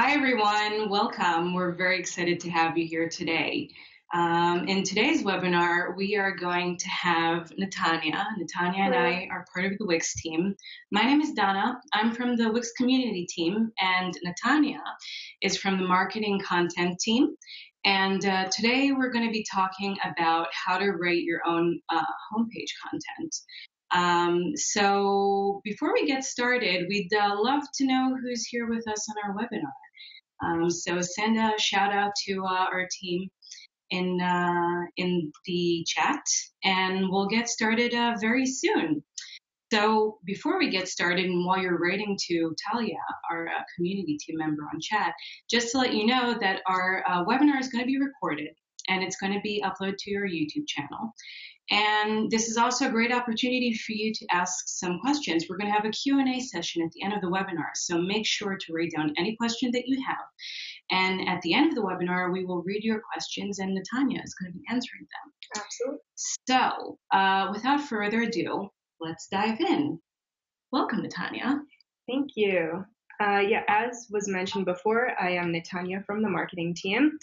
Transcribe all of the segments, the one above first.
Hi, everyone. Welcome. We're very excited to have you here today. In today's webinar, we are going to have Natanya. Natanya and Hello. I are part of the Wix team. My name is Donna. I'm from the Wix community team, and Natanya is from the marketing content team. And today we're going to be talking about how to write your own homepage content. So before we get started, we'd love to know who's here with us on our webinar. So send a shout out to our team in the chat, and we'll get started very soon. So before we get started, and while you're writing to Talia, our community team member on chat, just to let you know that our webinar is going to be recorded and it's going to be uploaded to your YouTube channel. And this is also a great opportunity for you to ask some questions. We're going to have a Q&A session at the end of the webinar, so make sure to write down any question that you have. And at the end of the webinar, we will read your questions, and Natanya is going to be answering them. Absolutely. So without further ado, let's dive in. Welcome, Natanya. Thank you. As was mentioned before, I am Natanya from the marketing team.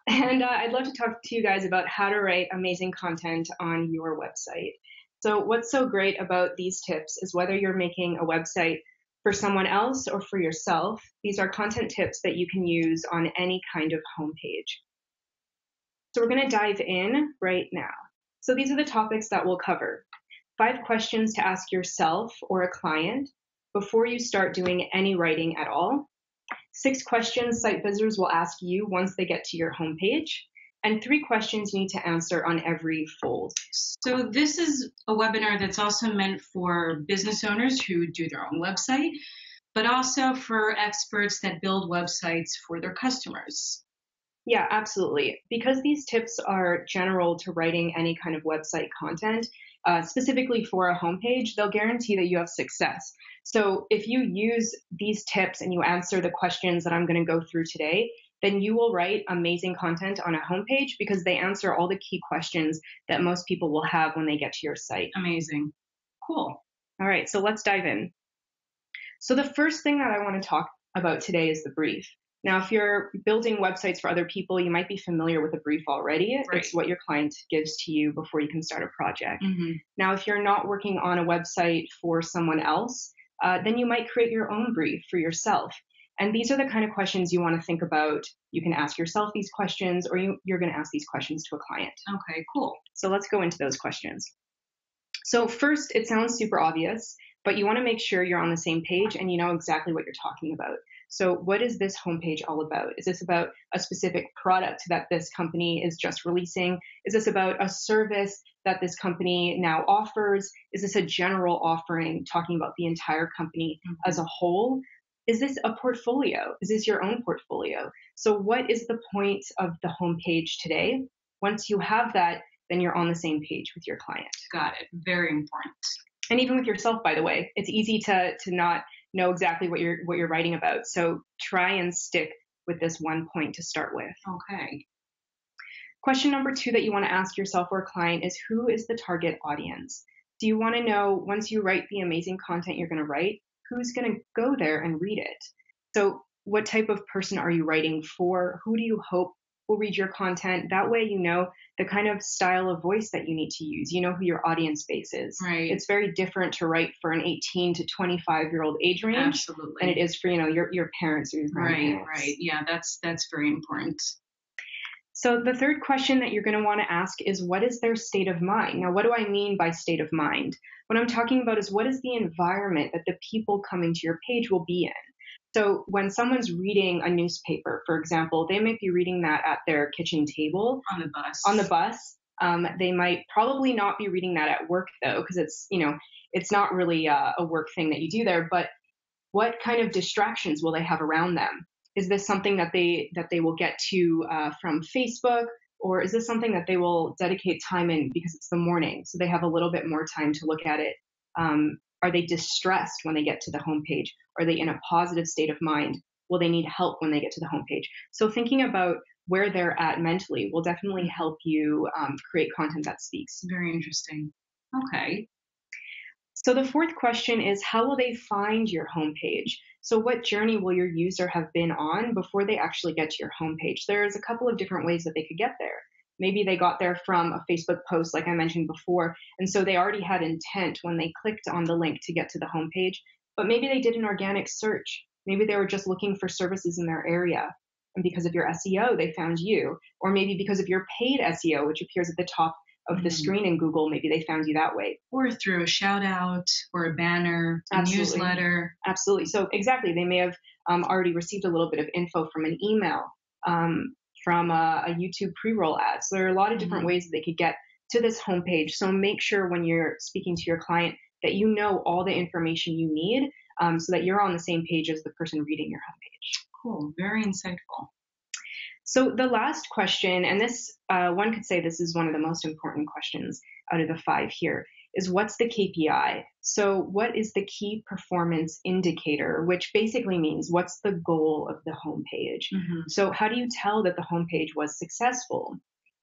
And I'd love to talk to you guys about how to write amazing content on your website. So what's so great about these tips is whether you're making a website for someone else or for yourself, these are content tips that you can use on any kind of homepage. So we're going to dive in right now. So these are the topics that we'll cover. 5 questions to ask yourself or a client before you start doing any writing at all. 6 questions site visitors will ask you once they get to your homepage. And 3 questions you need to answer on every fold. So this is a webinar that's also meant for business owners who do their own website, but also for experts that build websites for their customers. Yeah, absolutely. Because these tips are general to writing any kind of website content, specifically for a homepage, they'll guarantee that you have success. So if you use these tips and you answer the questions that I'm going to go through today, then you will write amazing content on a homepage because they answer all the key questions that most people will have when they get to your site. Amazing. Cool. All right, so let's dive in. So the first thing that I want to talk about today is the brief. Now, if you're building websites for other people, you might be familiar with a brief already. Right. It's what your client gives to you before you can start a project. Mm-hmm. Now, if you're not working on a website for someone else, then you might create your own brief for yourself. And these are the kind of questions you want to think about. You can ask yourself these questions, or you're going to ask these questions to a client. Okay, cool. So let's go into those questions. So first, it sounds super obvious, but you want to make sure you're on the same page and you know exactly what you're talking about. So what is this homepage all about? Is this about a specific product that this company is just releasing? Is this about a service that this company now offers? Is this a general offering talking about the entire company as a whole? Is this a portfolio? Is this your own portfolio? So what is the point of the homepage today? Once you have that, then you're on the same page with your client. Got it. Very important. And even with yourself, by the way, it's easy to not know exactly what you're writing about. So try and stick with this one point to start with. Okay. Question number 2 that you want to ask yourself or a client is, who is the target audience? Do you want to know, once you write the amazing content you're going to write, who's going to go there and read it? So what type of person are you writing for? Who do you hope will read your content? That way you know the kind of style of voice that you need to use. You know who your audience base is. Right. It's very different to write for an 18 to 25-year-old age range. Absolutely. Than it is for, your parents or your grandparents. Right. Yeah, that's very important. So the third question that you're going to want to ask is, what is their state of mind? Now, what do I mean by state of mind? What I'm talking about is, what is the environment that the people coming to your page will be in? So when someone's reading a newspaper, for example, they might be reading that at their kitchen table. On the bus. On the bus. They might probably not be reading that at work, though, because it's not really a work thing that you do there. But what kind of distractions will they have around them? Is this something that they will get to from Facebook, or is this something that they will dedicate time in because it's the morning, so they have a little bit more time to look at it? Are they distressed when they get to the homepage? Are they in a positive state of mind? Will they need help when they get to the homepage? So thinking about where they're at mentally will definitely help you create content that speaks. Very interesting. Okay. So the fourth question is, how will they find your homepage? So what journey will your user have been on before they actually get to your homepage? There's a couple of different ways that they could get there. Maybe they got there from a Facebook post, like I mentioned before, and so they already had intent when they clicked on the link to get to the homepage, but maybe they did an organic search. Maybe they were just looking for services in their area. And because of your SEO, they found you. Or maybe because of your paid SEO, which appears at the top of the screen in Google, maybe they found you that way. Or through a shout out or a banner, a Absolutely. newsletter. Absolutely. So exactly, they may have already received a little bit of info from an email, from a YouTube pre-roll ad. So there are a lot of different ways that they could get to this homepage. So make sure when you're speaking to your client that you know all the information you need, so that you're on the same page as the person reading your homepage. Cool. Very insightful. So the last question, and this one could say this is one of the most important questions out of the 5 here, is what's the KPI? So what is the key performance indicator, which basically means what's the goal of the homepage? So how do you tell that the homepage was successful?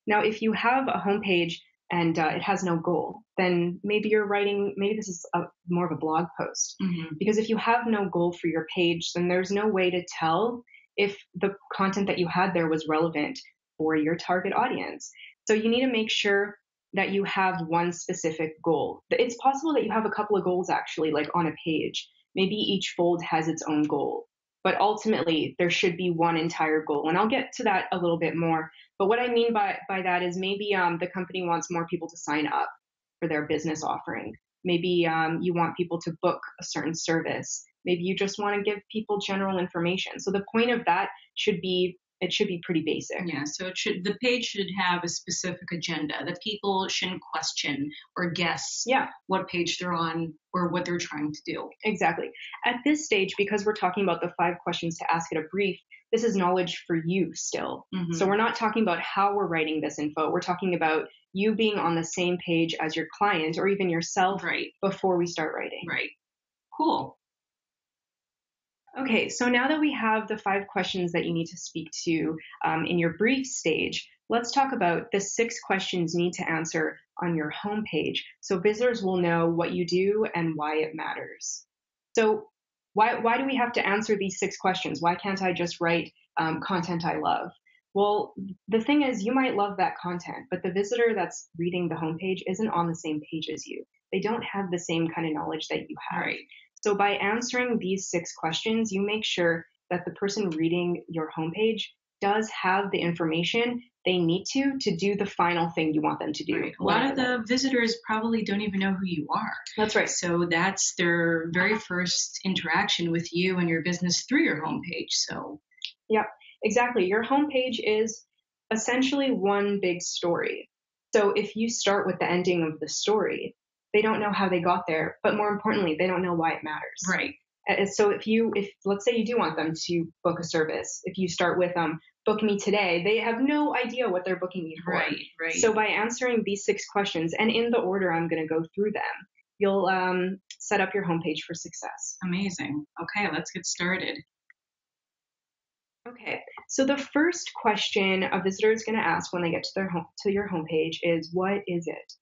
Now, if you have a homepage and it has no goal, then maybe this is more of a blog post. Because if you have no goal for your page, then there's no way to tell if the content that you had there was relevant for your target audience. So you need to make sure that you have one specific goal. It's possible that you have a couple of goals actually, like on a page. Maybe each fold has its own goal, but ultimately there should be one entire goal. And I'll get to that a little bit more. But what I mean by that is maybe the company wants more people to sign up for their business offering. Maybe you want people to book a certain service. Maybe you just want to give people general information. So the point of that should be pretty basic. Yeah, so the page should have a specific agenda that people shouldn't question or guess what page they're on or what they're trying to do. Exactly. At this stage, because we're talking about the 5 questions to ask at a brief, this is knowledge for you still. So we're not talking about how we're writing this info. We're talking about you being on the same page as your client or even yourself before we start writing. Right. Cool. Okay, so now that we have the 5 questions that you need to speak to in your brief stage, let's talk about the 6 questions you need to answer on your homepage so visitors will know what you do and why it matters. So why do we have to answer these 6 questions? Why can't I just write content I love? Well, the thing is, you might love that content, but the visitor that's reading the homepage isn't on the same page as you. They don't have the same kind of knowledge that you have. Right. So by answering these 6 questions, you make sure that the person reading your homepage does have the information they need to do the final thing you want them to do. Right. A lot of the visitors probably don't even know who you are. That's right. So that's their very first interaction with you and your business through your homepage. So yeah, exactly. Your homepage is essentially one big story. So if you start with the ending of the story, they don't know how they got there, but more importantly, they don't know why it matters. Right. So if let's say you do want them to book a service, if you start with book me today, they have no idea what they're booking you for. Right. So by answering these 6 questions, and in the order I'm going to go through them, you'll set up your homepage for success. Amazing. Okay, let's get started. Okay, so the first question a visitor is going to ask when they get to your homepage is, what is it?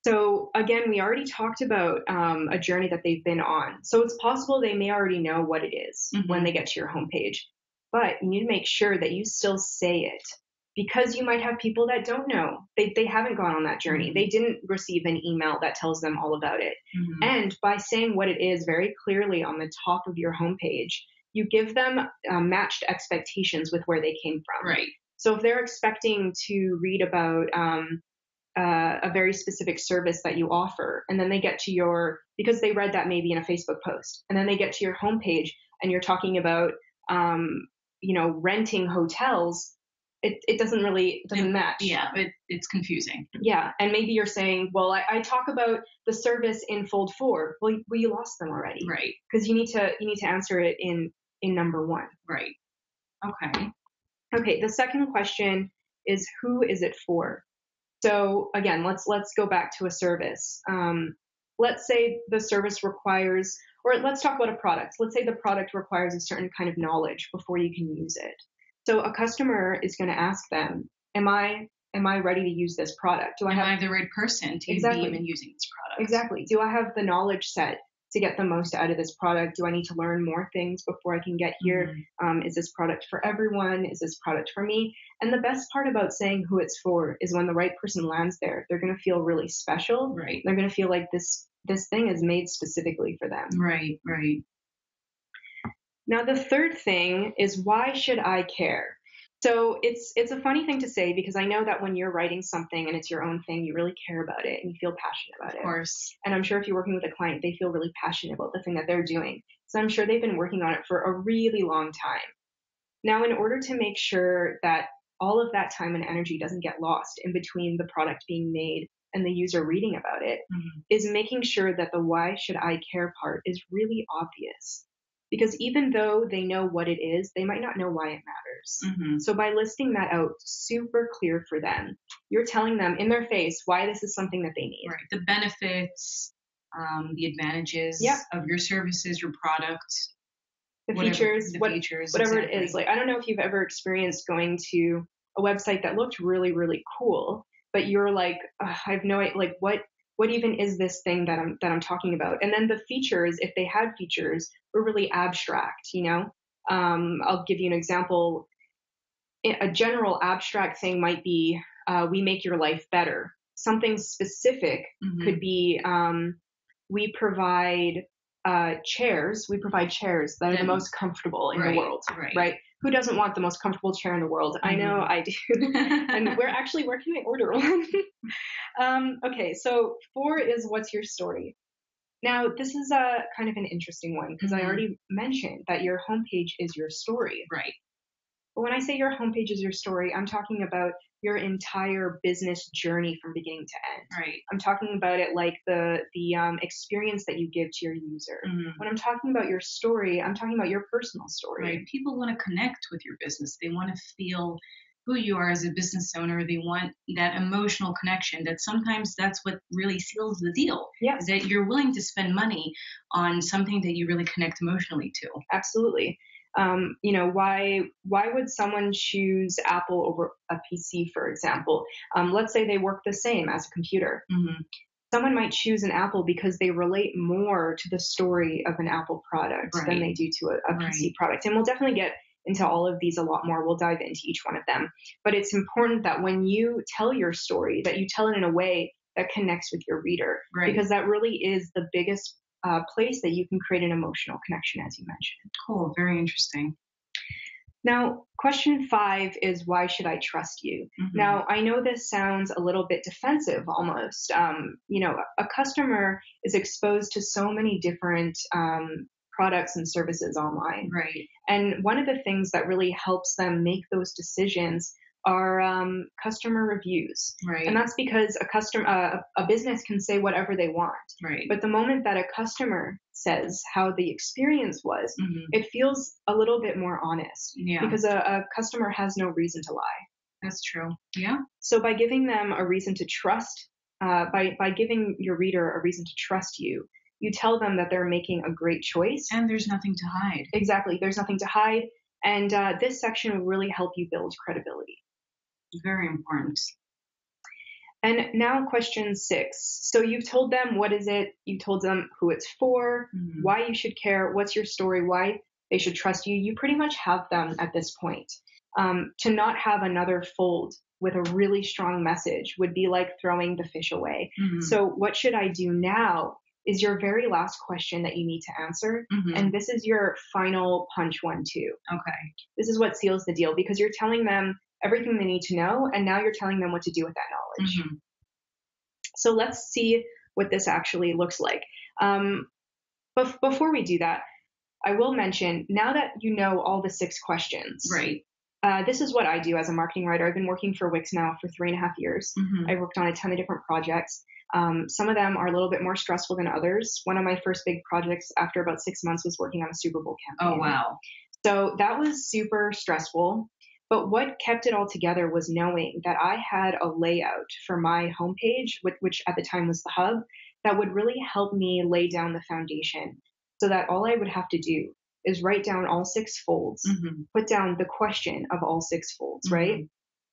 So again, we already talked about a journey that they've been on. So it's possible they may already know what it is when they get to your homepage, but you need to make sure that you still say it, because you might have people that don't know. They haven't gone on that journey. They didn't receive an email that tells them all about it. And by saying what it is very clearly on the top of your homepage, you give them matched expectations with where they came from. Right. So if they're expecting to read about a very specific service that you offer, and then they get to because they read that maybe in a Facebook post, and then they get to your homepage and you're talking about, renting hotels, it doesn't match. Yeah, but it's confusing. Yeah, and maybe you're saying, well, I talk about the service in fold 4. Well, you lost them already. Right. Because you need to answer it in number 1. Right. Okay. Okay, the second question is, who is it for? So again, let's go back to a service. Let's say the service requires, or let's talk about a product. Let's say the product requires a certain kind of knowledge before you can use it. So a customer is going to ask them, am I ready to use this product? Am I the right person to be even using this product? Exactly. Do I have the knowledge set to get the most out of this product? Do I need to learn more things before I can get here? Is this product for everyone? Is this product for me? And the best part about saying who it's for is when the right person lands there, they're going to feel really special. Right. They're going to feel like this thing is made specifically for them. Right. Right. Now, the third thing is, why should I care? So it's a funny thing to say, because I know that when you're writing something and it's your own thing, you really care about it and you feel passionate about it. Of course. And I'm sure if you're working with a client, they feel really passionate about the thing that they're doing. So I'm sure they've been working on it for a really long time. Now, in order to make sure that all of that time and energy doesn't get lost in between the product being made and the user reading about it, is making sure that the why should I care part is really obvious. Because even though they know what it is, they might not know why it matters. So by listing that out super clear for them, you're telling them in their face why this is something that they need. Right. The benefits, the advantages of your services, your products, the features, whatever exactly. it is. Like, I don't know if you've ever experienced going to a website that looked really, really cool, but you're like, I have no idea, like, what even is this thing that I'm talking about? And then the features, if they had features, were really abstract, you know? I'll give you an example. A general abstract thing might be, we make your life better. Something specific could be, we provide chairs. We provide chairs that are the most comfortable in the world, right? Who doesn't want the most comfortable chair in the world? I know I do. And we're actually working to order one. Okay, so 4 is, what's your story? Now, this is a kind of an interesting one, because I already mentioned that your homepage is your story. Right. But when I say your homepage is your story, I'm talking about your entire business journey from beginning to end. Right. I'm talking about it like the experience that you give to your user. When I'm talking about your story, I'm talking about your personal story. Right. People want to connect with your business. They want to feel who you are as a business owner. They want that emotional connection. That sometimes that's what really seals the deal. Yeah. Is that you're willing to spend money on something that you really connect emotionally to. Absolutely. You know, why would someone choose Apple over a PC, for example? Let's say they work the same as a computer. Someone might choose an Apple because they relate more to the story of an Apple product than they do to a PC product. And we'll definitely get into all of these a lot more. We'll dive into each one of them. But it's important that when you tell your story, that you tell it in a way that connects with your reader, because that really is the biggest place that you can create an emotional connection, as you mentioned. Cool. Very interesting. Now, question 5 is, why should I trust you? Now, I know this sounds a little bit defensive almost. You know, a customer is exposed to so many different products and services online. Right. And one of the things that really helps them make those decisions are customer reviews. Right. And that's because a business can say whatever they want. Right. But the moment that a customer says how the experience was, it feels a little bit more honest. Yeah. Because a customer has no reason to lie. That's true. Yeah. So by giving them a reason to trust, by giving your reader a reason to trust you, you tell them that they're making a great choice. And there's nothing to hide. Exactly. There's nothing to hide. And this section will really help you build credibility. Very important. And now question 6. So you've told them what is it, you told them who it's for, why you should care, what's your story, why they should trust you. You pretty much have them at this point. To not have another fold with a really strong message would be like throwing the fish away. So what should I do now is your very last question that you need to answer. And this is your final punch 1, 2. Okay. This is what seals the deal, because you're telling them everything they need to know, and now you're telling them what to do with that knowledge. So let's see what this actually looks like. But before we do that, I will mention, now that you know all the 6 questions, this is what I do as a marketing writer. I've been working for Wix now for 3.5 years. I've worked on a ton of different projects. Some of them are a little bit more stressful than others. One of my first big projects after about 6 months was working on a Super Bowl campaign. Oh, wow. So that was super stressful. But what kept it all together was knowing that I had a layout for my homepage, which at the time was the hub, that would really help me lay down the foundation, so that all I would have to do is write down all 6 folds, put down the question of all 6 folds, right?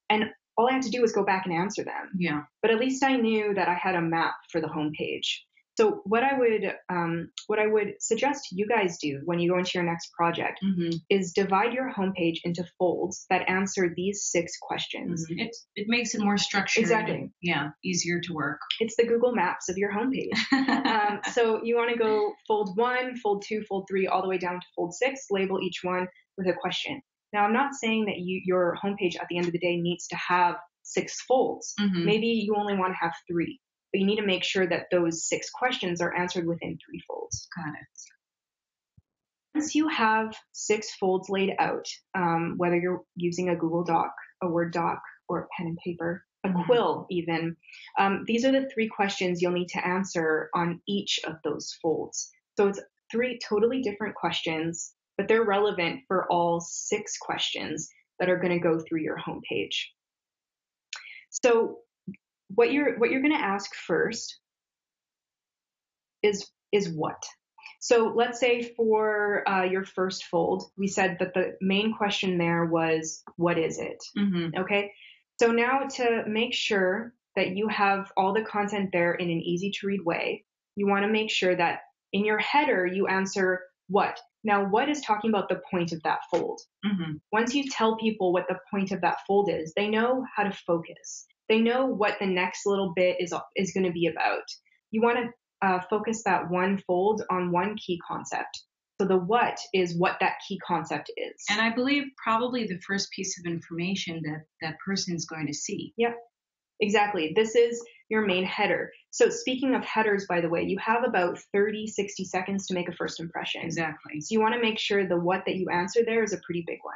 And all I had to do was go back and answer them. Yeah. But at least I knew that I had a map for the homepage. So what I would suggest you guys do when you go into your next project is divide your homepage into folds that answer these 6 questions. It makes it more structured. Exactly. Yeah, easier to work. It's the Google Maps of your homepage. So you want to go fold 1, fold 2, fold 3, all the way down to fold 6. Label each one with a question. Now, I'm not saying that your homepage at the end of the day needs to have 6 folds. Maybe you only want to have 3. But you need to make sure that those 6 questions are answered within 3 folds. Got it. Once you have 6 folds laid out, whether you're using a Google Doc, a Word doc, or a pen and paper, a quill even, these are the 3 questions you'll need to answer on each of those folds. So it's 3 totally different questions, but they're relevant for all 6 questions that are going to go through your homepage. So what you're going to ask first is what. So let's say for your first fold, we said that the main question there was, what is it? Okay. So now to make sure that you have all the content there in an easy to read way, you want to make sure that in your header, you answer what. Now, what is talking about the point of that fold? Once you tell people what the point of that fold is, they know how to focus. They know what the next little bit is going to be about. You want to focus that one fold on one key concept. So the what is what that key concept is. And I believe probably the first piece of information that person is going to see. Yeah, exactly. This is your main header. So speaking of headers, by the way, you have about 30, 60 seconds to make a first impression. Exactly. So you want to make sure the what that you answer there is a pretty big one.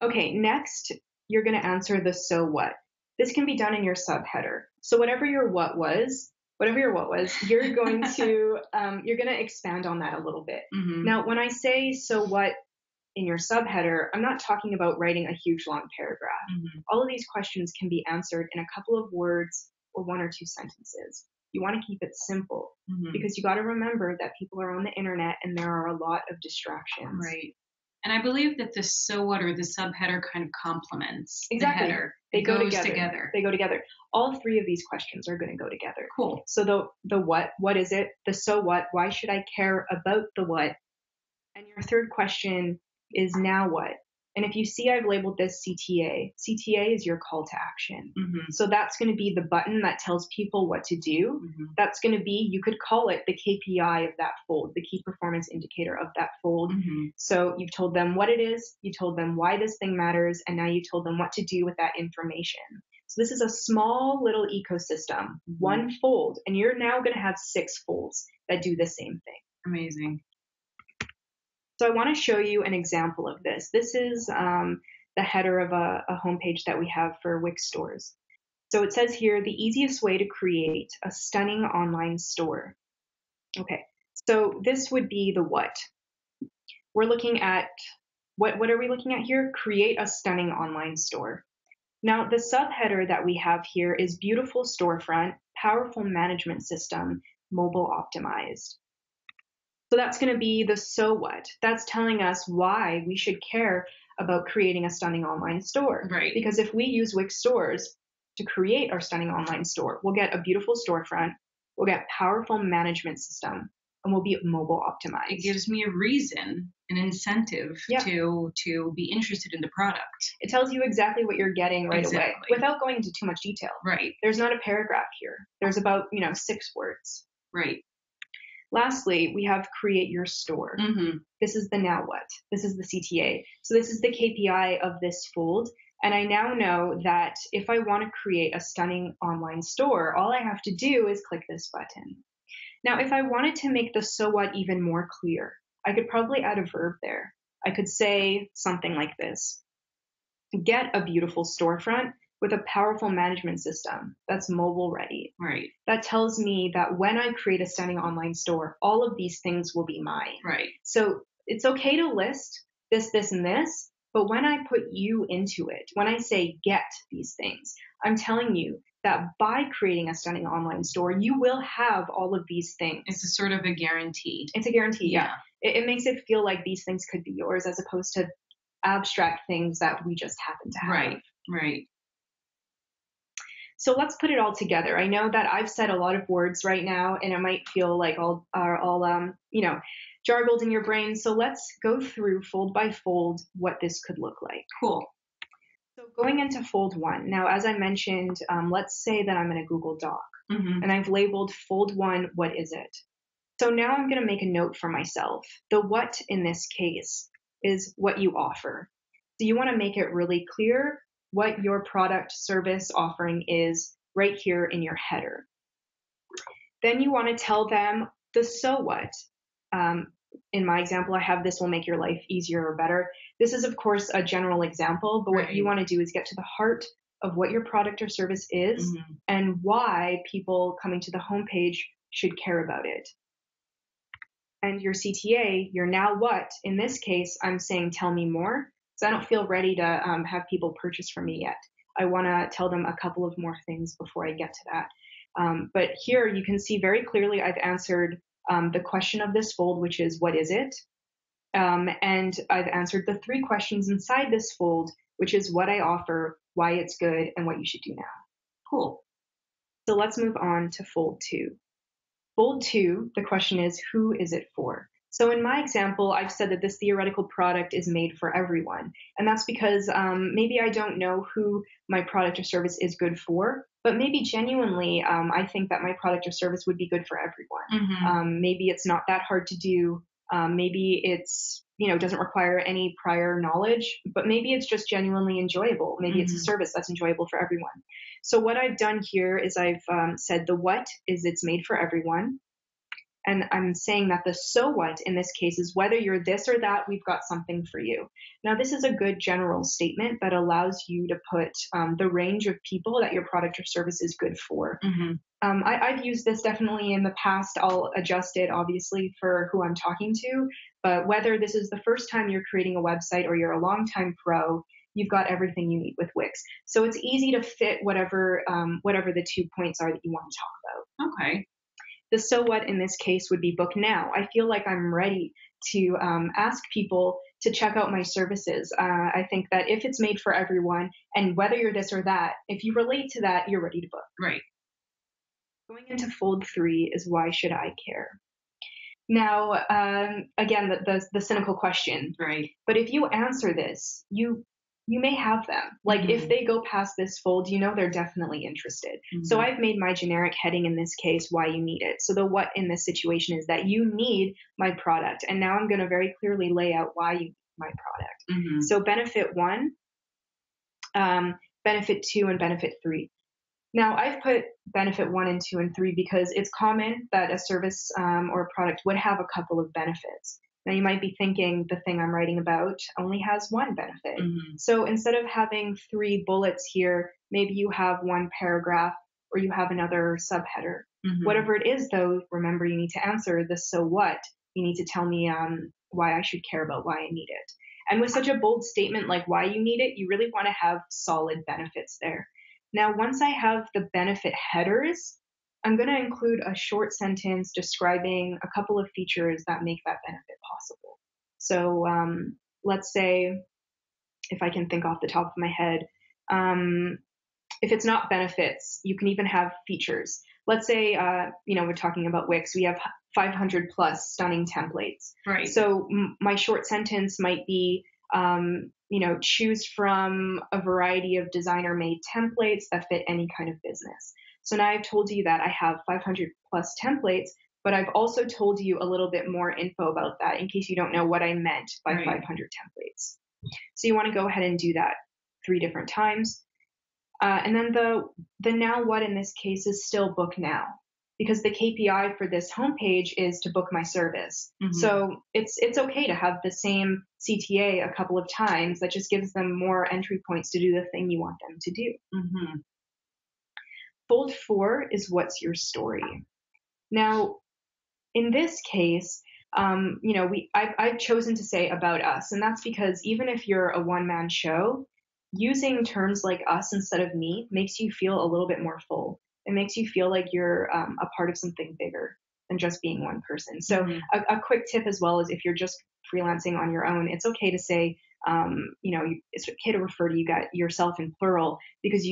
Okay, next, you're going to answer the so what. This can be done in your subheader. So whatever your what was, you're going to expand on that a little bit. Now, when I say so what in your subheader, I'm not talking about writing a huge long paragraph. All of these questions can be answered in a couple of words or 1 or 2 sentences. You want to keep it simple because you got to remember that people are on the internet and there are a lot of distractions. Right. And I believe that the so what or the subheader kind of complements the header. They go together. They go together. All 3 of these questions are going to go together. Cool. So the what is it? The so what, why should I care about the what? And your third question is now what? And if you see, I've labeled this CTA. CTA is your call to action. So that's going to be the button that tells people what to do. That's going to be, you could call it the KPI of that fold, the key performance indicator of that fold. So you've told them what it is, you told them why this thing matters, and now you told them what to do with that information. So this is a small little ecosystem, one fold, and you're now going to have 6 folds that do the same thing. Amazing. So I want to show you an example of this. This is the header of a homepage that we have for Wix stores. So it says here, the easiest way to create a stunning online store. Okay, so this would be the what. We're looking at, what are we looking at here? Create a stunning online store. Now, the subheader that we have here is beautiful storefront, powerful management system, mobile optimized. So that's going to be the so what. That's telling us why we should care about creating a stunning online store. Right. Because if we use Wix stores to create our stunning online store, we'll get a beautiful storefront, we'll get powerful management system, and we'll be mobile optimized. It gives me a reason, an incentive to be interested in the product. It tells you exactly what you're getting right away without going into too much detail. Right. There's not a paragraph here. There's about 6 words. Right. Lastly, we have create your store. This is the now what. This is the CTA. So this is the KPI of this fold. And I now know that if I want to create a stunning online store, all I have to do is click this button. Now, if I wanted to make the so what even more clear, I could probably add a verb there. I could say something like this. Get a beautiful storefront with a powerful management system that's mobile ready. Right. That tells me that when I create a stunning online store, all of these things will be mine. Right. So it's okay to list this, this, and this, but when I put you into it, when I say get these things, I'm telling you that by creating a stunning online store, you will have all of these things. It's a sort of a guarantee. It's a guarantee, yeah. It makes it feel like these things could be yours as opposed to abstract things that we just happen to have. Right. So let's put it all together. I know that I've said a lot of words right now, and it might feel like all jargled in your brain. So let's go through fold by fold what this could look like. Cool. So going into fold one. Now, as I mentioned, let's say that I'm in a Google Doc, and I've labeled fold one, what is it? So now I'm going to make a note for myself. The what in this case is what you offer. So you want to make it really clear what your product service offering is right here in your header. Then you want to tell them the so what. In my example, I have this will make your life easier or better. This is, of course, a general example, but what you want to do is get to the heart of what your product or service is and why people coming to the homepage should care about it. And your CTA, your now what, in this case, I'm saying tell me more. So I don't feel ready to have people purchase from me yet. I want to tell them a couple of more things before I get to that. But here you can see very clearly I've answered the question of this fold, which is what is it? And I've answered the 3 questions inside this fold, which is what I offer, why it's good, and what you should do now. Cool. So let's move on to fold 2. Fold 2, the question is, who is it for? So in my example, I've said that this theoretical product is made for everyone. And that's because maybe I don't know who my product or service is good for, but maybe genuinely I think that my product or service would be good for everyone. Maybe it's not that hard to do. Maybe it's, doesn't require any prior knowledge, but maybe it's just genuinely enjoyable. Maybe it's a service that's enjoyable for everyone. So what I've done here is I've said the what is it's made for everyone. And I'm saying that the so what in this case is whether you're this or that, we've got something for you. Now, this is a good general statement that allows you to put the range of people that your product or service is good for. I've used this definitely in the past. I'll adjust it obviously for who I'm talking to, but whether this is the first time you're creating a website or you're a longtime pro, you've got everything you need with Wix. So it's easy to fit whatever the 2 points are that you want to talk about. Okay. The so what in this case would be book now. I feel like I'm ready to ask people to check out my services. I think that if it's made for everyone and whether you're this or that, if you relate to that, you're ready to book. Right. Going into fold 3 is why should I care? Now, again, the cynical question. Right. But if you answer this, you may have them. Like if they go past this fold, they're definitely interested. So I've made my generic heading in this case why you need it. So the what in this situation is that you need my product. And now I'm going to very clearly lay out why you need my product. So benefit 1, benefit 2, and benefit 3. Now I've put benefit 1 and 2 and 3 because it's common that a service or a product would have a couple of benefits. Now you might be thinking the thing I'm writing about only has 1 benefit. So instead of having 3 bullets here, maybe you have 1 paragraph or you have another subheader. Whatever it is though, remember you need to answer the so what. You need to tell me why I should care about why I need it. And with such a bold statement like why you need it, you really want to have solid benefits there. Now, once I have the benefit headers, I'm going to include a short sentence describing a couple of features that make that benefit possible. So let's say, if I can think off the top of my head, if it's not benefits, you can even have features. Let's say, we're talking about Wix. We have 500 plus stunning templates. Right. So my short sentence might be, choose from a variety of designer-made templates that fit any kind of business. So now I've told you that I have 500 plus templates, but I've also told you a little bit more info about that in case you don't know what I meant by 500 templates. So you want to go ahead and do that 3 different times. And then the now what in this case is still book now, because the KPI for this homepage is to book my service. So it's okay to have the same CTA a couple of times. That just gives them more entry points to do the thing you want them to do. Fold 4 is what's your story. Now, in this case, I've chosen to say about us, and that's because even if you're a one-man show, using terms like us instead of me makes you feel a little bit more full. It makes you feel like you're a part of something bigger than just being one person. So a quick tip as well is if you're just freelancing on your own, it's okay to say, it's okay to refer to yourself in plural because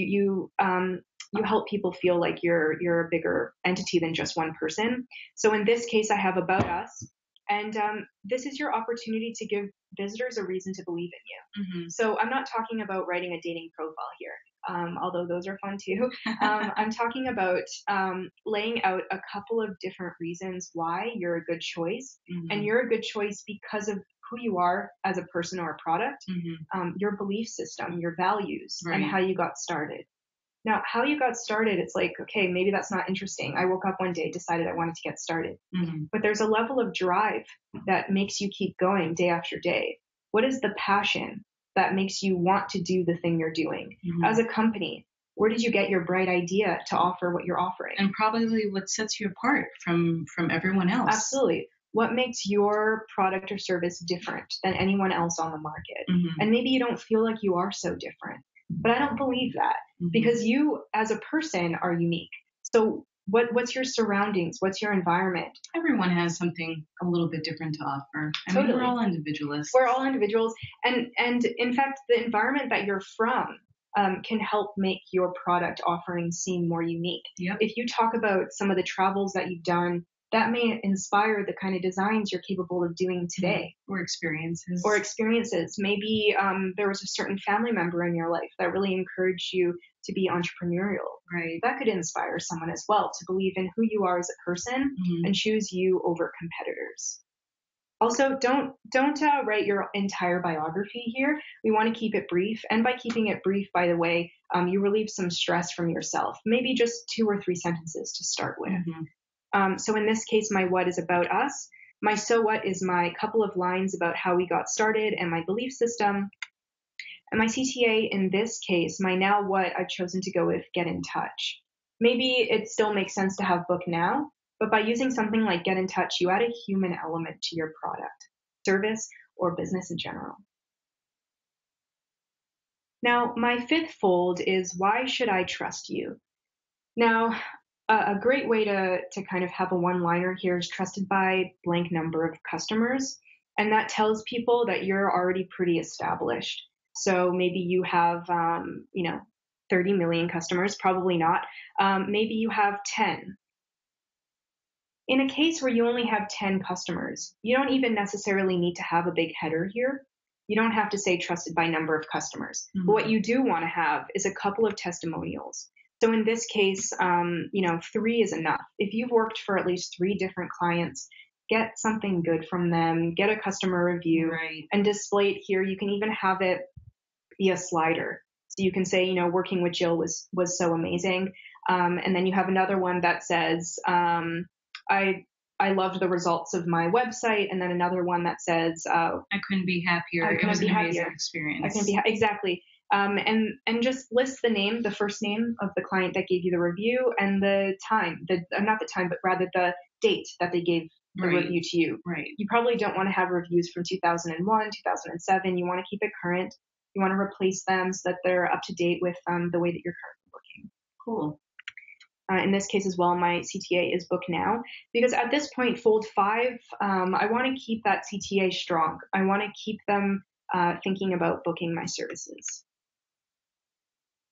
You help people feel like you're a bigger entity than just one person. So in this case, I have About Us, and this is your opportunity to give visitors a reason to believe in you. Mm-hmm. So I'm not talking about writing a dating profile here, although those are fun too. I'm talking about laying out a couple of different reasons why you're a good choice, and you're a good choice because of who you are as a person or a product, your belief system, your values, and how you got started. Now, how you got started, it's like, okay, maybe that's not interesting. I woke up one day, decided I wanted to get started. But there's a level of drive that makes you keep going day after day. What is the passion that makes you want to do the thing you're doing? As a company, where did you get your bright idea to offer what you're offering? And probably what sets you apart from everyone else. Absolutely. What makes your product or service different than anyone else on the market? And maybe you don't feel like you are so different, but I don't believe that, because you as a person are unique. So what's your surroundings? What's your environment? Everyone has something a little bit different to offer. I Totally. mean, we're all individualists. We're all individuals. And in fact, the environment that you're from can help make your product offering seem more unique. Yep. If you talk about some of the travels that you've done, that may inspire the kind of designs you're capable of doing today. Or experiences. Maybe there was a certain family member in your life that really encouraged you to be entrepreneurial. Right. That could inspire someone as well to believe in who you are as a person and choose you over competitors. Also, don't write your entire biography here. We want to keep it brief. And by keeping it brief, by the way, you relieve some stress from yourself. Maybe just 2 or 3 sentences to start with. So in this case, my what is about us. My so what is my couple of lines about how we got started and my belief system. And my CTA in this case, my now what, I've chosen to go with get in touch. Maybe it still makes sense to have book now, but by using something like get in touch, you add a human element to your product, service, or business in general. Now, my 5th fold is why should I trust you? Now, a great way to kind of have a one-liner here is trusted by blank number of customers. And that tells people that you're already pretty established. So maybe you have, 30 million customers, probably not. Maybe you have 10. In a case where you only have 10 customers, you don't even necessarily need to have a big header here. You don't have to say trusted by number of customers. But what you do want to have is a couple of testimonials. So in this case, 3 is enough. If you've worked for at least 3 different clients, get something good from them, get a customer review, and display it here. You can even have it be a slider. So you can say, working with Jill was so amazing. And then you have another one that says, I loved the results of my website. And then another one that says, I couldn't be happier. It was an amazing experience. I couldn't be exactly. And just list the first name of the client that gave you the review and the time, not the time, but rather the date that they gave the review to you. Right. You probably don't want to have reviews from 2001, 2007. You want to keep it current. You want to replace them so that they're up to date with the way that you're currently working. Cool. In this case as well, my CTA is book now, because at this point, fold 5, I want to keep that CTA strong. I want to keep them thinking about booking my services.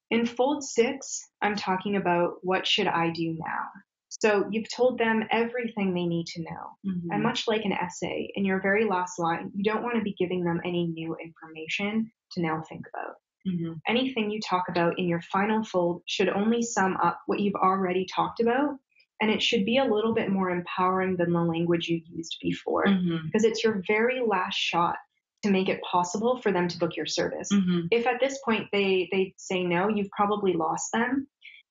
In fold 6, I'm talking about what should I do now? So you've told them everything they need to know. And much like an essay, in your very last line, you don't want to be giving them any new information to now think about. Anything you talk about in your final fold should only sum up what you've already talked about, and it should be a little bit more empowering than the language you used before, because it's your very last shot to make it possible for them to book your service. If at this point they say no, you've probably lost them,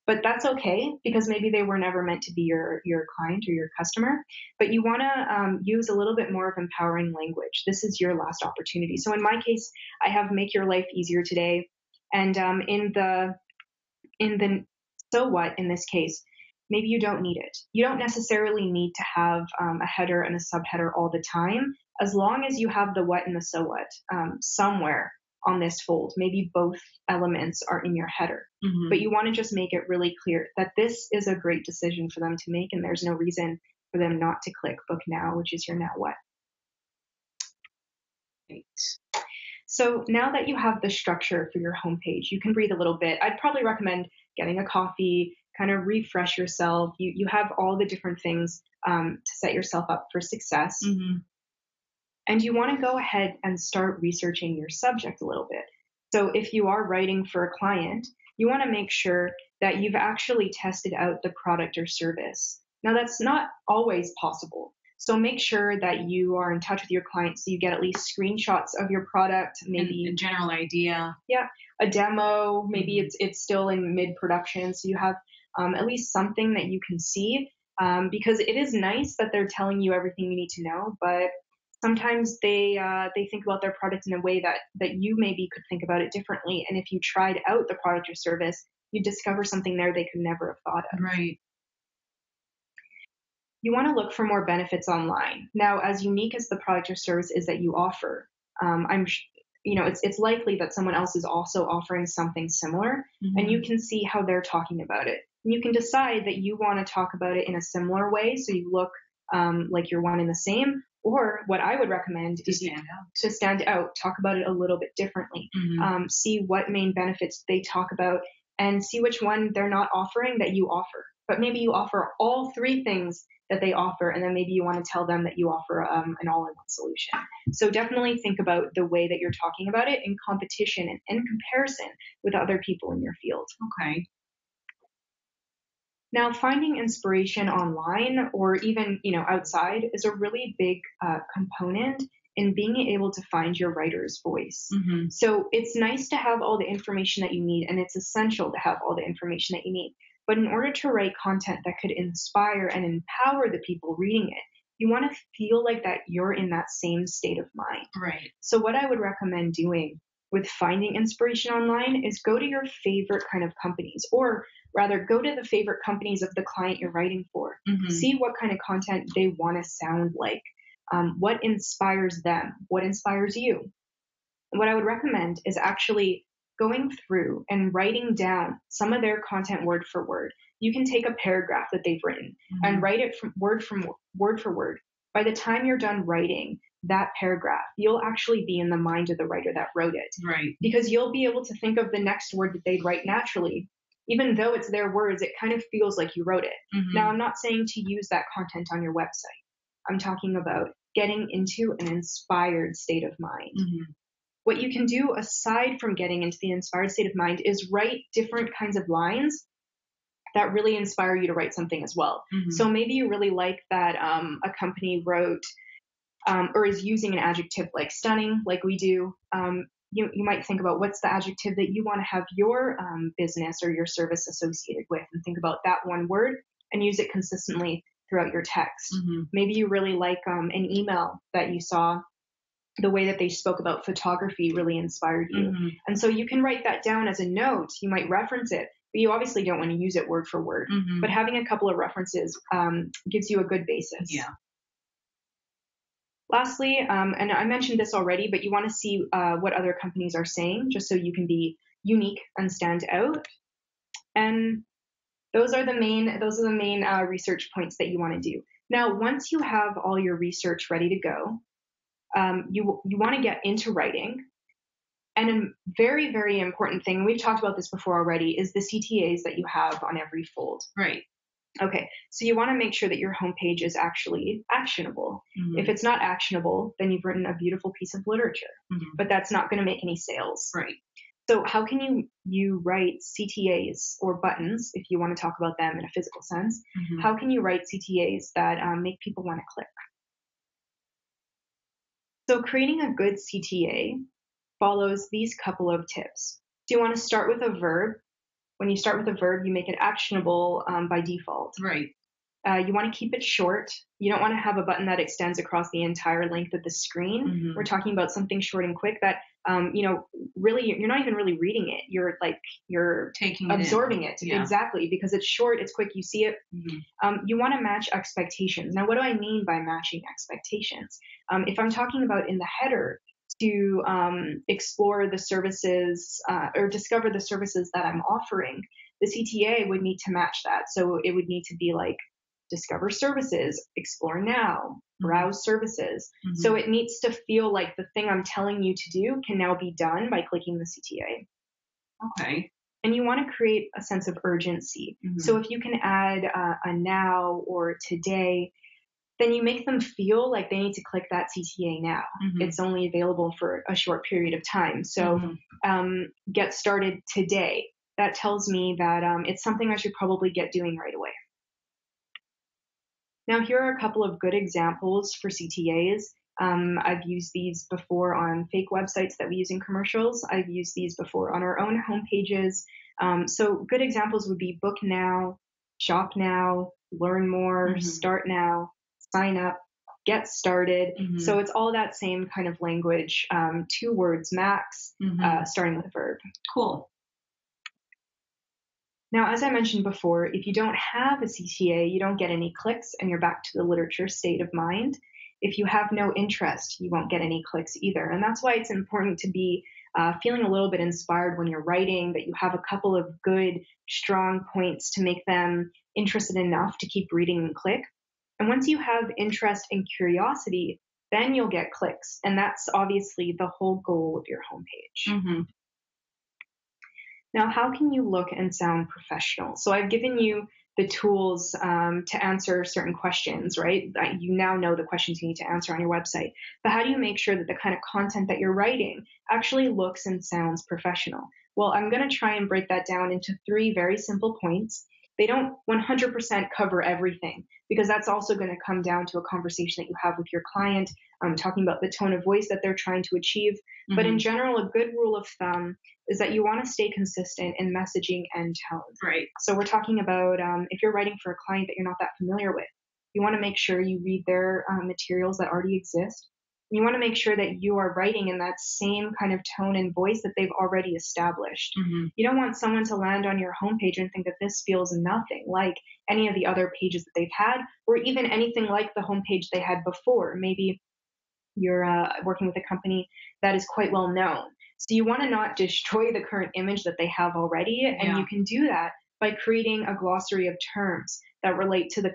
but that's okay, because maybe they were never meant to be your client or your customer. But you want to use a little bit more of empowering language. This is your last opportunity. So in my case, I have make your life easier today. And in the so what in this case, maybe you don't need it. You don't necessarily need to have a header and a subheader all the time, as long as you have the what and the so what somewhere on this fold. Maybe both elements are in your header, but you want to just make it really clear that this is a great decision for them to make, and there's no reason for them not to click book now, which is your now what. Right. So now that you have the structure for your homepage, you can breathe a little bit. I'd probably recommend getting a coffee, kind of refresh yourself. You have all the different things to set yourself up for success. Mm-hmm. And you want to go ahead and start researching your subject a little bit. So if you are writing for a client, you want to make sure that you've actually tested out the product or service. Now, that's not always possible. So make sure that you are in touch with your client so you get at least screenshots of your product, maybe a general idea. Yeah, a demo, maybe it's still in mid-production, so you have at least something that you can see, because it is nice that they're telling you everything you need to know, but sometimes they think about their product in a way that you maybe could think about it differently, and if you tried out the product or service, you discover something there they could never have thought of. Right. You want to look for more benefits online. Now, as unique as the product or service is that you offer, it's likely that someone else is also offering something similar, and you can see how they're talking about it. And you can decide that you want to talk about it in a similar way, so you look like you're one and the same. Or what I would recommend is to stand out, talk about it a little bit differently, see what main benefits they talk about, and see which one they're not offering that you offer. But maybe you offer all three things that they offer, and then maybe you want to tell them that you offer an all-in-one solution. So definitely think about the way that you're talking about it in competition and in comparison with other people in your field. Okay. Now, finding inspiration online or even outside is a really big component in being able to find your writer's voice. So it's nice to have all the information that you need, and it's essential to have all the information that you need. But in order to write content that could inspire and empower the people reading it, you want to feel like that you're in that same state of mind. Right. So what I would recommend doing with finding inspiration online is go to your favorite kind of companies, or rather go to the favorite companies of the client you're writing for. See what kind of content they want to sound like. What inspires them? What inspires you? What I would recommend is actually going through and writing down some of their content word for word. You can take a paragraph that they've written and write it from word for word. By the time you're done writing that paragraph, you'll actually be in the mind of the writer that wrote it. Right. Because you'll be able to think of the next word that they'd write naturally. Even though it's their words, it kind of feels like you wrote it. Now, I'm not saying to use that content on your website. I'm talking about getting into an inspired state of mind. What you can do aside from getting into the inspired state of mind is write different kinds of lines that really inspire you to write something as well. So maybe you really like that a company wrote or is using an adjective like stunning, like we do. You might think about what's the adjective that you want to have your business or your service associated with, and think about that one word and use it consistently throughout your text. Maybe you really like an email that you saw. The way that they spoke about photography really inspired you. And so you can write that down as a note. You might reference it, but you obviously don't want to use it word for word. But having a couple of references gives you a good basis. Yeah. Lastly, and I mentioned this already, but you want to see what other companies are saying, just so you can be unique and stand out. And those are the main research points that you want to do. Now, once you have all your research ready to go, you want to get into writing. And a very, very important thing, we've talked about this before already, is the CTAs that you have on every fold. Right. Okay, so you want to make sure that your homepage is actually actionable. If it's not actionable, then you've written a beautiful piece of literature, but that's not going to make any sales. Right. So how can you write CTAs or buttons, if you want to talk about them in a physical sense, how can you write CTAs that make people want to click? So creating a good CTA follows these couple of tips. So you want to start with a verb. When you start with a verb, you make it actionable by default. Right. You want to keep it short. You don't want to have a button that extends across the entire length of the screen. We're talking about something short and quick that, really, you're not even really reading it. You're taking absorbing it. Yeah. Exactly, because it's short, it's quick, you see it. You want to match expectations. Now, what do I mean by matching expectations? If I'm talking about in the header to explore the services or discover the services that I'm offering, the CTA would need to match that. So it would need to be like, discover services, explore now, browse services. So it needs to feel like the thing I'm telling you to do can now be done by clicking the CTA. Okay. And you want to create a sense of urgency. So if you can add a now or today, then you make them feel like they need to click that CTA now. It's only available for a short period of time. So get started today. That tells me that it's something I should probably get doing right away. Now, here are a couple of good examples for CTAs. I've used these before on fake websites that we use in commercials. I've used these before on our own homepages. So good examples would be book now, shop now, learn more, start now, sign up, get started. So it's all that same kind of language, 2 words max, starting with a verb. Cool. Now, as I mentioned before, if you don't have a CTA, you don't get any clicks and you're back to the literature state of mind. If you have no interest, you won't get any clicks either. And that's why it's important to be feeling a little bit inspired when you're writing, that you have a couple of good, strong points to make them interested enough to keep reading and click. And once you have interest and curiosity, then you'll get clicks. And that's obviously the whole goal of your homepage. Now, how can you look and sound professional? So I've given you the tools to answer certain questions, right? You now know the questions you need to answer on your website. But how do you make sure that the kind of content that you're writing actually looks and sounds professional? Well, I'm going to try and break that down into 3 very simple points. They don't 100% cover everything, because that's also going to come down to a conversation that you have with your client, talking about the tone of voice that they're trying to achieve. But in general, a good rule of thumb is that you want to stay consistent in messaging and tone. Right. So we're talking about if you're writing for a client that you're not that familiar with, you want to make sure you read their materials that already exist. You want to make sure that you are writing in that same kind of tone and voice that they've already established. You don't want someone to land on your homepage and think that this feels nothing like any of the other pages that they've had, or even anything like the homepage they had before. Maybe you're working with a company that is quite well known. So you want to not destroy the current image that they have already. And you can do that by creating a glossary of terms that relate to the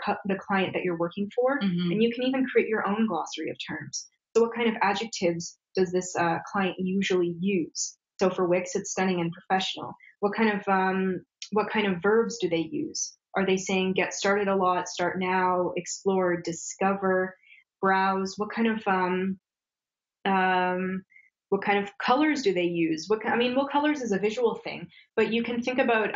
client that you're working for. And you can even create your own glossary of terms. So what kind of adjectives does this client usually use? So for Wix, it's stunning and professional. What kind of verbs do they use? Are they saying get started a lot, start now, explore, discover, browse? What kind of colors do they use? What colors is a visual thing, but you can think about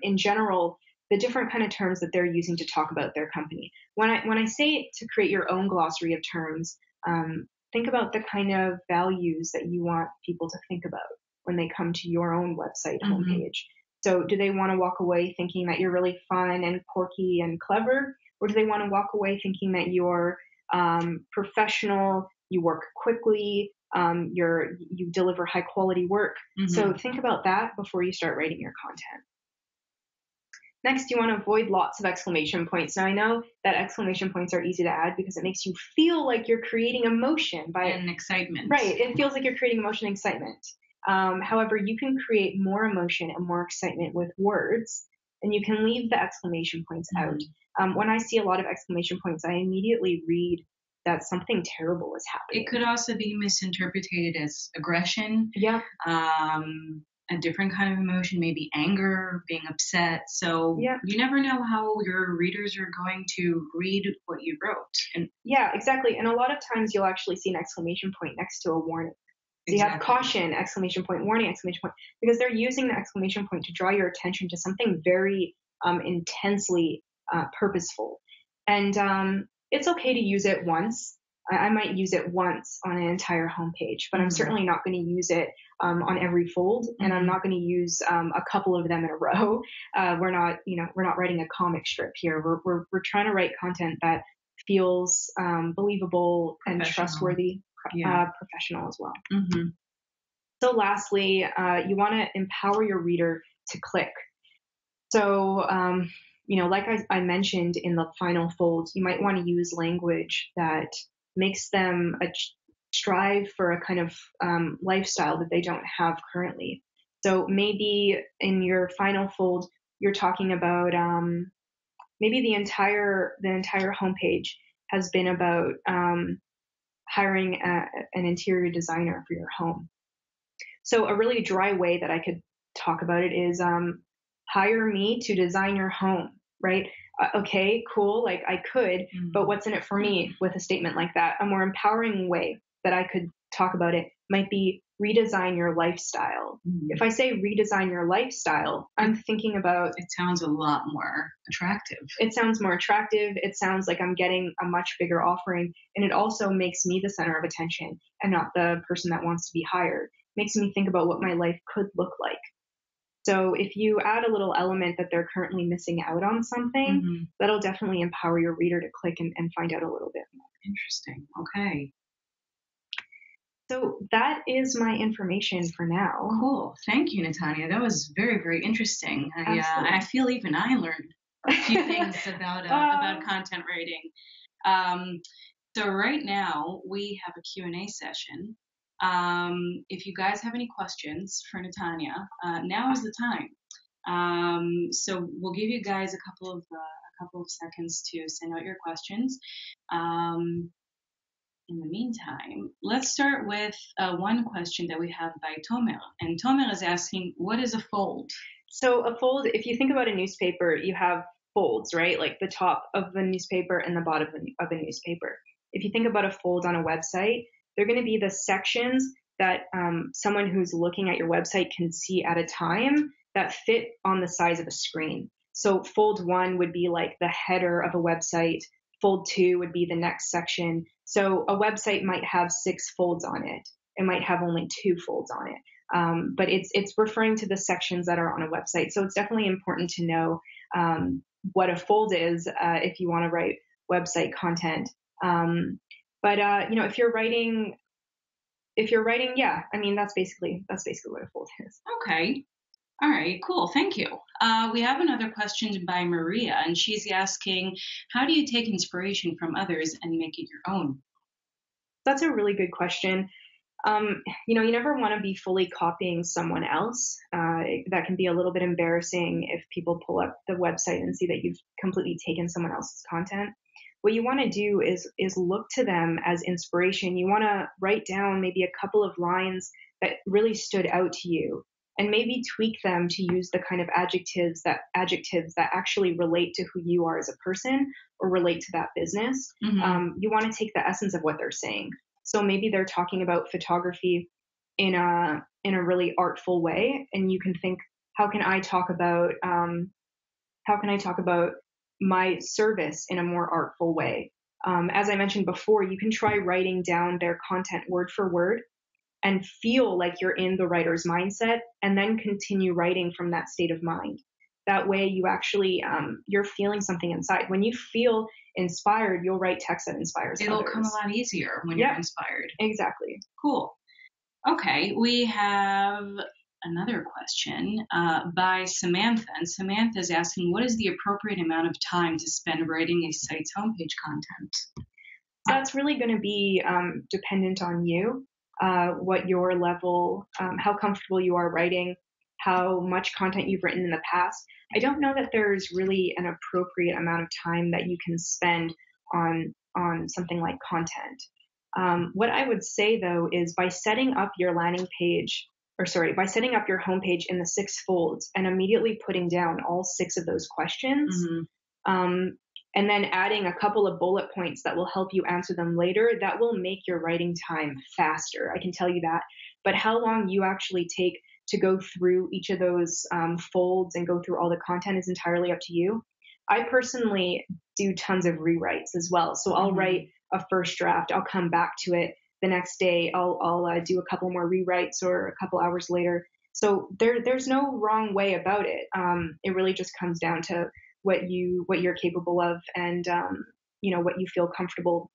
in general the different kind of terms that they're using to talk about their company. When I say to create your own glossary of terms, think about the kind of values that you want people to think about when they come to your own website homepage. So do they want to walk away thinking that you're really fun and quirky and clever? Or do they want to walk away thinking that you're professional, you work quickly, you deliver high quality work? So think about that before you start writing your content. Next, you want to avoid lots of exclamation points. Now, I know that exclamation points are easy to add because it makes you feel like you're creating emotion and excitement. Right. It feels like you're creating emotion and excitement. However, you can create more emotion and more excitement with words, and you can leave the exclamation points out. When I see a lot of exclamation points, I immediately read that something terrible is happening. It could also be misinterpreted as aggression. Yeah. A different kind of emotion, maybe anger, being upset. So you never know how your readers are going to read what you wrote. And yeah, exactly. And a lot of times you'll actually see an exclamation point next to a warning. So you have caution, exclamation point, warning, exclamation point, because they're using the exclamation point to draw your attention to something very intensely purposeful. And it's okay to use it once. I might use it once on an entire homepage, but I'm certainly not going to use it on every fold, and I'm not going to use a couple of them in a row. We're not writing a comic strip here. We're trying to write content that feels believable and trustworthy, professional as well. So lastly, you want to empower your reader to click. So like I mentioned in the final fold, you might want to use language that makes them strive for a kind of lifestyle that they don't have currently. So maybe in your final fold, you're talking about maybe the entire homepage has been about hiring an interior designer for your home. So a really dry way that I could talk about it is hire me to design your home, right? Okay, cool. Like I could, but what's in it for me with a statement like that? A more empowering way that I could talk about it might be redesign your lifestyle. If I say redesign your lifestyle, I'm thinking about. It sounds a lot more attractive. It sounds more attractive. It sounds like I'm getting a much bigger offering. And it also makes me the center of attention and not the person that wants to be hired. Makes me think about what my life could look like. So if you add a little element that they're currently missing out on something, that'll definitely empower your reader to click and find out a little bit more. Interesting. Okay. So that is my information for now. Cool. Thank you, Natanya. That was very, very interesting. I feel even I learned a few things about content writing. So right now we have a Q&A session. If you guys have any questions for Natanya, now is the time. So we'll give you guys a couple of seconds to send out your questions. In the meantime, let's start with one question that we have by Tomer. And Tomer is asking, what is a fold? So a fold, if you think about a newspaper, you have folds, right? Like the top of the newspaper and the bottom of a newspaper. If you think about a fold on a website, they're going to be the sections that someone who's looking at your website can see at a time that fit on the size of a screen. So fold 1 would be like the header of a website. Fold 2 would be the next section. So a website might have 6 folds on it. It might have only 2 folds on it. But it's referring to the sections that are on a website. So it's definitely important to know what a fold is if you want to write website content. But if you're writing, yeah, I mean, that's basically what a fold is. Okay. All right, cool. Thank you. We have another question by Maria, and she's asking, how do you take inspiration from others and make it your own? That's a really good question. You never want to be fully copying someone else. That can be a little bit embarrassing if people pull up the website and see that you've completely taken someone else's content. What you want to do is look to them as inspiration. You want to write down maybe a couple of lines that really stood out to you, and maybe tweak them to use the kind of adjectives that actually relate to who you are as a person or relate to that business. You want to take the essence of what they're saying. So maybe they're talking about photography in a really artful way, and you can think, how can I talk about my service in a more artful way? As I mentioned before, you can try writing down their content word for word and feel like you're in the writer's mindset, and then continue writing from that state of mind. That way you actually, you're feeling something inside. When you feel inspired, you'll write text that inspires It'll others. come a lot easier when you're inspired. Exactly. Cool. Okay, we have another question by Samantha. And Samantha is asking, what is the appropriate amount of time to spend writing a site's homepage content? That's really going to be dependent on you. What your level, how comfortable you are writing, how much content you've written in the past. I don't know that there's really an appropriate amount of time that you can spend on something like content. What I would say though is by setting up your by setting up your homepage in the 6 folds and immediately putting down all 6 of those questions, and then adding a couple of bullet points that will help you answer them later, that will make your writing time faster. I can tell you that. But how long you actually take to go through each of those folds and go through all the content is entirely up to you. I personally do tons of rewrites as well. So I'll write a first draft. I'll come back to it the next day. I'll do a couple more rewrites or a couple hours later. So there's no wrong way about it. It really just comes down to what you're capable of, and what you feel comfortable,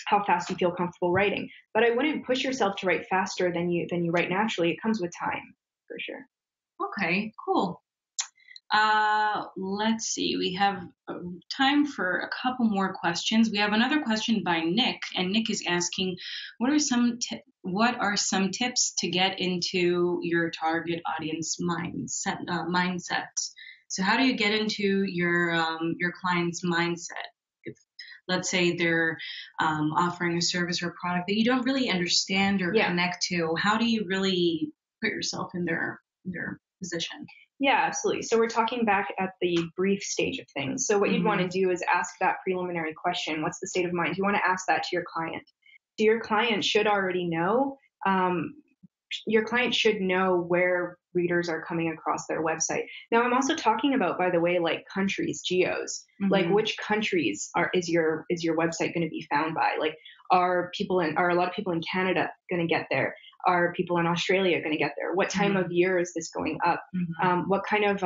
how fast you feel comfortable writing. But I wouldn't push yourself to write faster than you write naturally. It comes with time, for sure. Okay, cool. Let's see. We have time for a couple more questions. We have another question by Nick, and Nick is asking, what are some tips to get into your target audience mindset? So how do you get into your client's mindset? If, let's say, they're offering a service or product that you don't really understand or connect to, how do you really put yourself in their position? Yeah, absolutely. So we're talking back at the brief stage of things. So what you'd want to do is ask that preliminary question. What's the state of mind? You want to ask that to your client. So your client should already know. Your client should know where readers are coming across their website. Now, I'm also talking about, by the way, like countries, geos, like which countries is your website going to be found by? Like, are a lot of people in Canada going to get there? Are people in Australia going to get there? What time of year is this going up? What kind of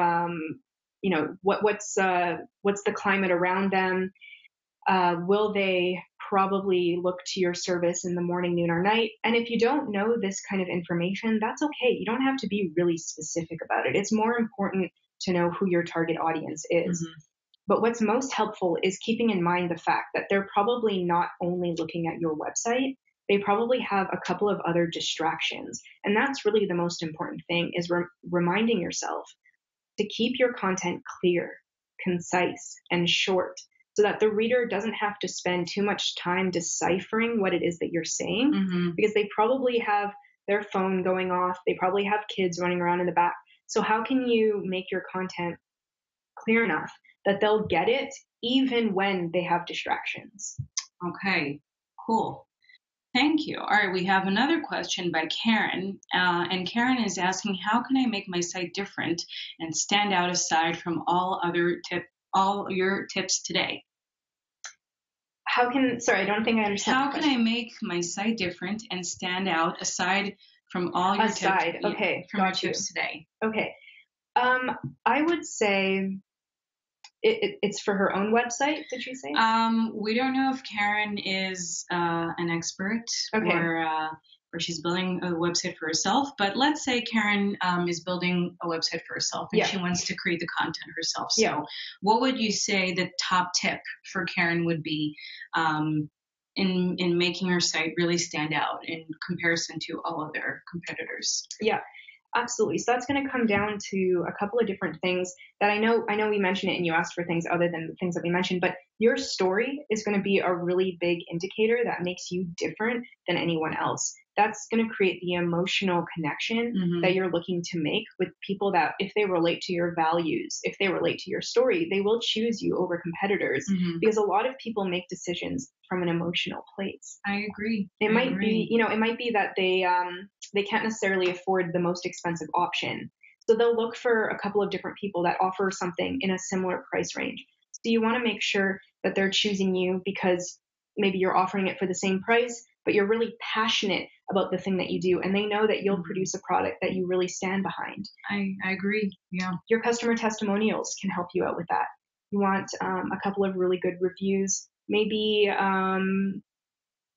what's the climate around them? Will they probably look to your service in the morning, noon, or night? And if you don't know this kind of information, that's okay. You don't have to be really specific about it. It's more important to know who your target audience is. But what's most helpful is keeping in mind the fact that they're probably not only looking at your website, they probably have a couple of other distractions. And that's really the most important thing, is reminding yourself to keep your content clear, concise, and short, so that the reader doesn't have to spend too much time deciphering what it is that you're saying, because they probably have their phone going off. They probably have kids running around in the back. So how can you make your content clear enough that they'll get it even when they have distractions? Okay, cool. Thank you. All right, we have another question by Karen, and Karen is asking, how can I make my site different and stand out aside from all your tips today? Sorry, I don't think I understand. How can I make my site different and stand out aside from all your tips? Okay, from your tips today. Okay, I would say it's for her own website. Did you say? We don't know if Karen is an expert, or she's building a website for herself. But let's say Karen is building a website for herself, and she wants to create the content herself. So what would you say the top tip for Karen would be in making her site really stand out in comparison to all other competitors? Yeah. Absolutely. So that's going to come down to a couple of different things that I know we mentioned it, and you asked for things other than the things that we mentioned, but your story is going to be a really big indicator that makes you different than anyone else. That's going to create the emotional connection that you're looking to make with people, that if they relate to your values, if they relate to your story, they will choose you over competitors, because a lot of people make decisions from an emotional place. I agree. It might be that they can't necessarily afford the most expensive option. So they'll look for a couple of different people that offer something in a similar price range. So you want to make sure that they're choosing you because maybe you're offering it for the same price, but you're really passionate about the thing that you do, and they know that you'll produce a product that you really stand behind. I agree. Yeah. Your customer testimonials can help you out with that. You want a couple of really good reviews. Maybe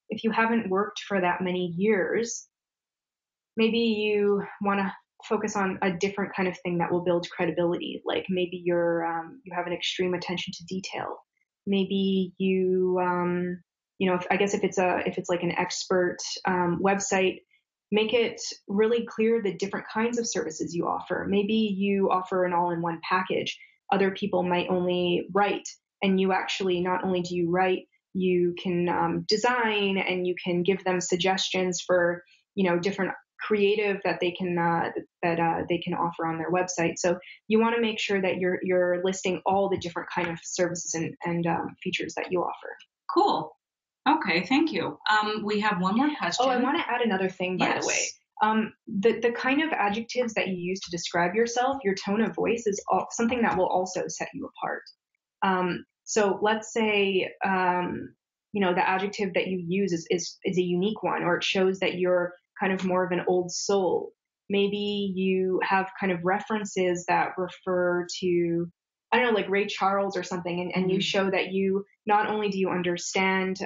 if you haven't worked for that many years, maybe you want to focus on a different kind of thing that will build credibility. Like maybe you have an extreme attention to detail. Maybe you if it's like an expert website, make it really clear the different kinds of services you offer. Maybe you offer an all-in-one package. Other people might only write, and you actually, not only do you write, you can design, and you can give them suggestions for different creative that they can offer on their website. So you want to make sure that you're listing all the different kind of services and features that you offer. Cool. Okay, thank you. We have one more question. Oh, I want to add another thing, by the way. The kind of adjectives that you use to describe yourself, your tone of voice, is something that will also set you apart. So let's say the adjective that you use is a unique one, or it shows that you're kind of more of an old soul. Maybe you have kind of references that refer to, I don't know, like Ray Charles or something, and you show that you not only do you understand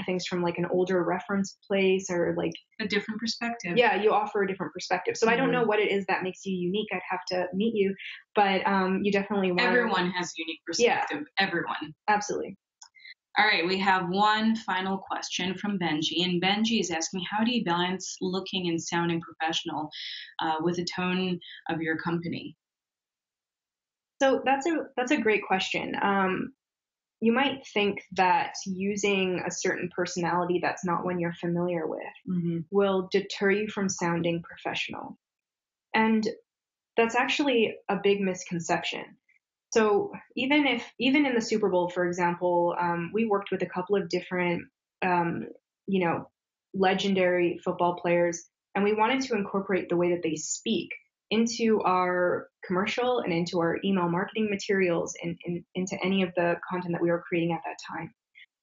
things from like an older reference place, or like a different perspective. Yeah, you offer a different perspective. So I don't know what it is that makes you unique. I'd have to meet you, but you definitely want. Everyone has a unique perspective. Yeah. Everyone. Absolutely. All right, we have one final question from Benji, and Benji is asking, how do you balance looking and sounding professional with the tone of your company? So that's a great question. You might think that using a certain personality that's not one you're familiar with will deter you from sounding professional. And that's actually a big misconception. So even in the Super Bowl, for example, we worked with a couple of different, um, you know, legendary football players, and we wanted to incorporate the way that they speak into our commercial and into our email marketing materials and into any of the content that we were creating at that time.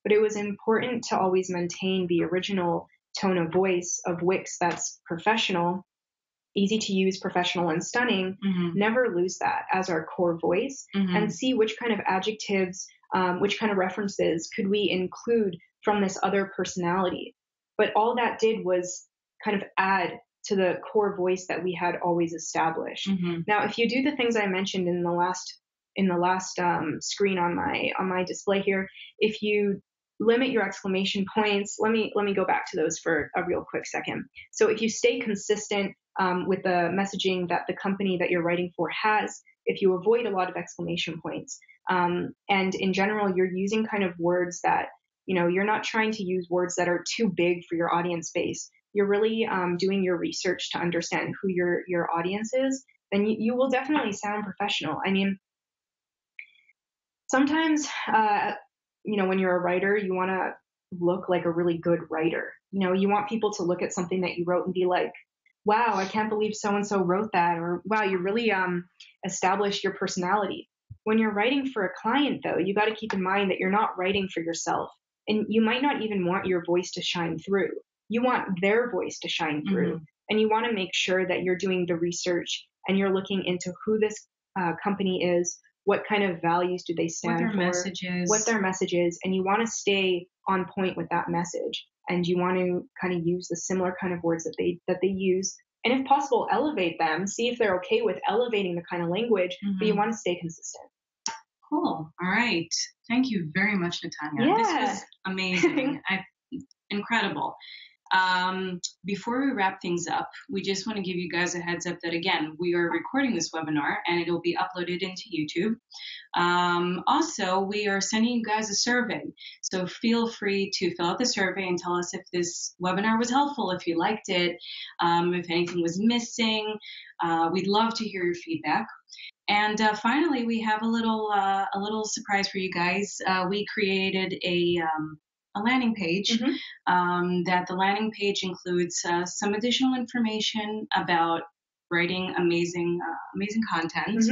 But it was important to always maintain the original tone of voice of Wix that's professional, easy to use, professional, and stunning. Never lose that as our core voice, and see which kind of adjectives, which kind of references could we include from this other personality. But all that did was kind of add to the core voice that we had always established. Now, if you do the things I mentioned in the last screen on my display here, if you limit your exclamation points, let me go back to those for a real quick second. So if you stay consistent with the messaging that the company that you're writing for has, if you avoid a lot of exclamation points, and in general, you're using kind of words that, you're not trying to use words that are too big for your audience base. You're really doing your research to understand who your audience is, then you will definitely sound professional. I mean, sometimes, when you're a writer, you want to look like a really good writer. You want people to look at something that you wrote and be like, wow, I can't believe so-and-so wrote that, or wow, you really established your personality. When you're writing for a client, though, you got to keep in mind that you're not writing for yourself, and you might not even want your voice to shine through. You want their voice to shine through, and you want to make sure that you're doing the research and you're looking into who this company is, what kind of values do they stand for, what their message is, and you want to stay on point with that message. And you want to kind of use the similar kind of words that they use, and if possible, elevate them. See if they're okay with elevating the kind of language, but you want to stay consistent. Cool. All right. Thank you very much, Natanya. Yeah. This was amazing. Incredible. Before we wrap things up, we just want to give you guys a heads up that, again, we are recording this webinar and it'll be uploaded into YouTube. Also, we are sending you guys a survey. So feel free to fill out the survey and tell us if this webinar was helpful, if you liked it, if anything was missing. We'd love to hear your feedback. And finally, we have a little surprise for you guys. We created a landing page. That the landing page includes some additional information about writing amazing content,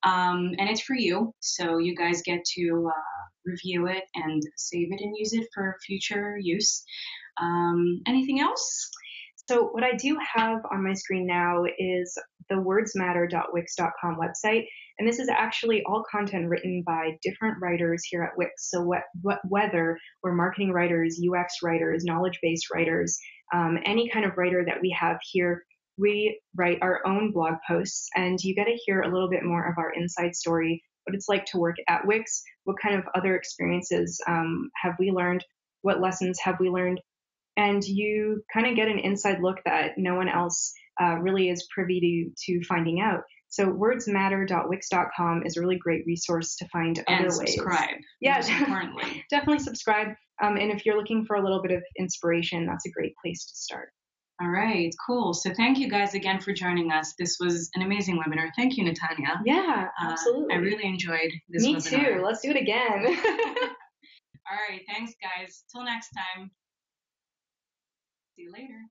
and it's for you. So you guys get to review it and save it and use it for future use. Anything else? So what I do have on my screen now is the wordsmatter.wix.com website. And this is actually all content written by different writers here at Wix. So whether we're marketing writers, UX writers, knowledge-based writers, any kind of writer that we have here, we write our own blog posts, and you get to hear a little bit more of our inside story, what it's like to work at Wix, what kind of other experiences have we learned, what lessons have we learned, and you kind of get an inside look that no one else really is privy to finding out. So wordsmatter.wix.com is a really great resource to find other ways. And subscribe. Yeah, most importantly. Definitely subscribe. And if you're looking for a little bit of inspiration, that's a great place to start. All right, cool. So thank you guys again for joining us. This was an amazing webinar. Thank you, Natanya. Yeah, absolutely. I really enjoyed this webinar. Me too. Let's do it again. All right, thanks, guys. Till next time. See you later.